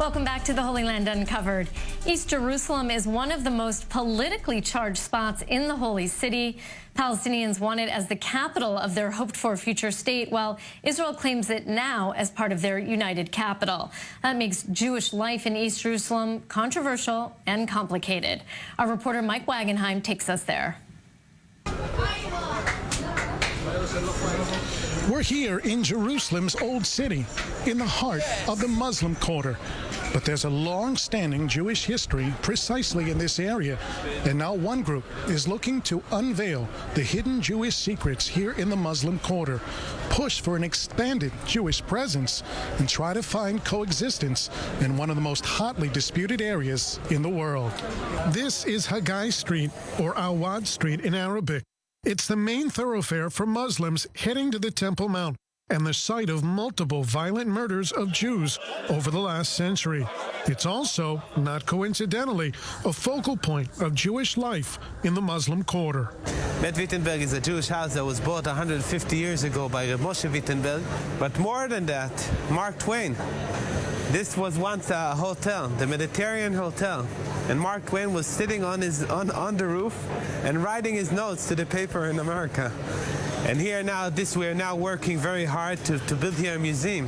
Welcome back to the Holy Land Uncovered. East Jerusalem is one of the most politically charged spots in the Holy City. Palestinians want it as the capital of their hoped-for future state, while Israel claims it now as part of their united capital. That makes Jewish life in East Jerusalem controversial and complicated. Our reporter Mike Wagenheim takes us there. We're here in Jerusalem's Old City, in the heart of the Muslim Quarter. But there's a long-standing Jewish history precisely in this area. And now one group is looking to unveil the hidden Jewish secrets here in the Muslim Quarter, push for an expanded Jewish presence, and try to find coexistence in one of the most hotly disputed areas in the world. This is Haggai Street, or Awad Street in Arabic. It's the main thoroughfare for Muslims heading to the Temple Mount and the site of multiple violent murders of Jews over the last century. It's also, not coincidentally, a focal point of Jewish life in the Muslim Quarter. Bet Wittenberg is a Jewish house that was bought 150 years ago by Reb Moshe Wittenberg. But more than that, Mark Twain. This was once a hotel, the Mediterranean Hotel, and Mark Twain was sitting on the roof and writing his notes to the paper in America. And here now, we are now working very hard to build here a museum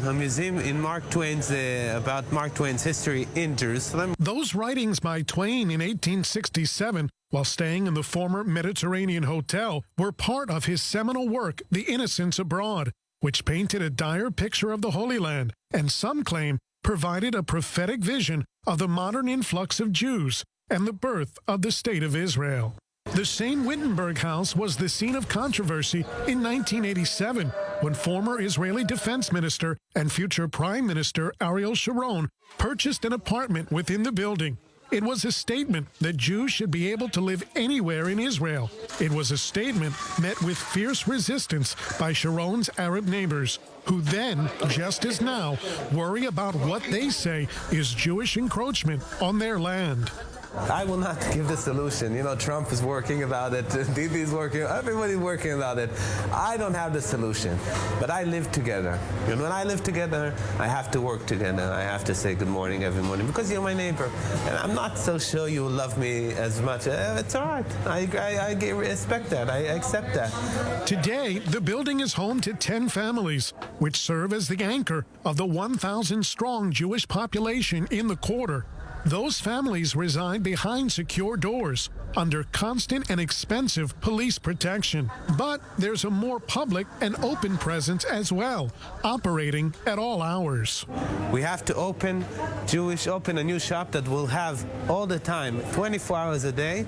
in Mark Twain's about Mark Twain's history in Jerusalem. Those writings by Twain in 1867, while staying in the former Mediterranean Hotel, were part of his seminal work, The Innocents Abroad, which painted a dire picture of the Holy Land, and some claim provided a prophetic vision of the modern influx of Jews and the birth of the State of Israel. The same Wittenberg house was the scene of controversy in 1987 when former Israeli defense minister and future Prime Minister Ariel Sharon purchased an apartment within the building. It was a statement that Jews should be able to live anywhere in Israel. It was a statement met with fierce resistance by Sharon's Arab neighbors, who then, just as now, worry about what they say is Jewish encroachment on their land. I will not give the solution. You know, Trump is working about it, Bibi is working, everybody's working about it. I don't have the solution, but I live together. And when I live together, I have to work together. I have to say good morning every morning because you're my neighbor. And I'm not so sure you love me as much. It's all right. I respect that. I accept that. Today, the building is home to 10 families, which serve as the anchor of the 1,000-strong Jewish population in the quarter. Those families reside behind secure doors, under constant and expensive police protection. But there's a more public and open presence as well, operating at all hours. We have to open a new shop that will have all the time, 24 hours a day,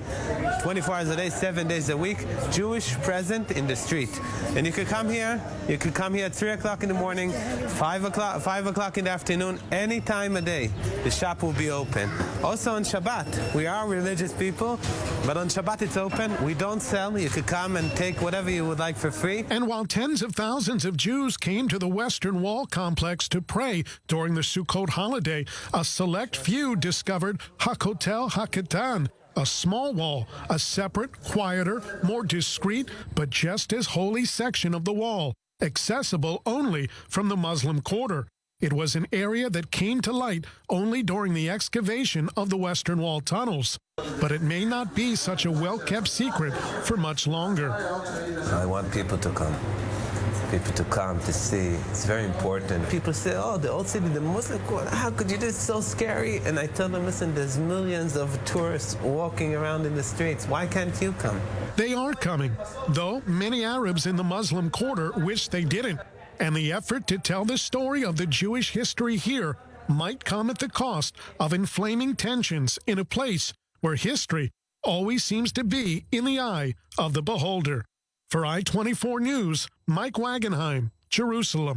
7 days a week, Jewish present in the street. And you could come here at 3 o'clock in the morning, 5 o'clock in the afternoon, any time of day. The shop will be open. Also on Shabbat, we are religious people, but on Shabbat it's open. We don't sell. You could come and take whatever you would like for free. And while tens of thousands of Jews came to the Western Wall complex to pray during the Sukkot holiday, a select few discovered Hakotel Hakatan, a small wall, a separate, quieter, more discreet, but just as holy section of the wall, accessible only from the Muslim Quarter. It was an area that came to light only during the excavation of the Western Wall tunnels. But it may not be such a well-kept secret for much longer. I want people to come to see. It's very important. People say, oh, the Old City, the Muslim Quarter, how could you do it? It's so scary. And I tell them, listen, there's millions of tourists walking around in the streets. Why can't you come? They are coming, though many Arabs in the Muslim Quarter wish they didn't. And the effort to tell the story of the Jewish history here might come at the cost of inflaming tensions in a place where history always seems to be in the eye of the beholder. For I-24 News, Mike Wagenheim, Jerusalem.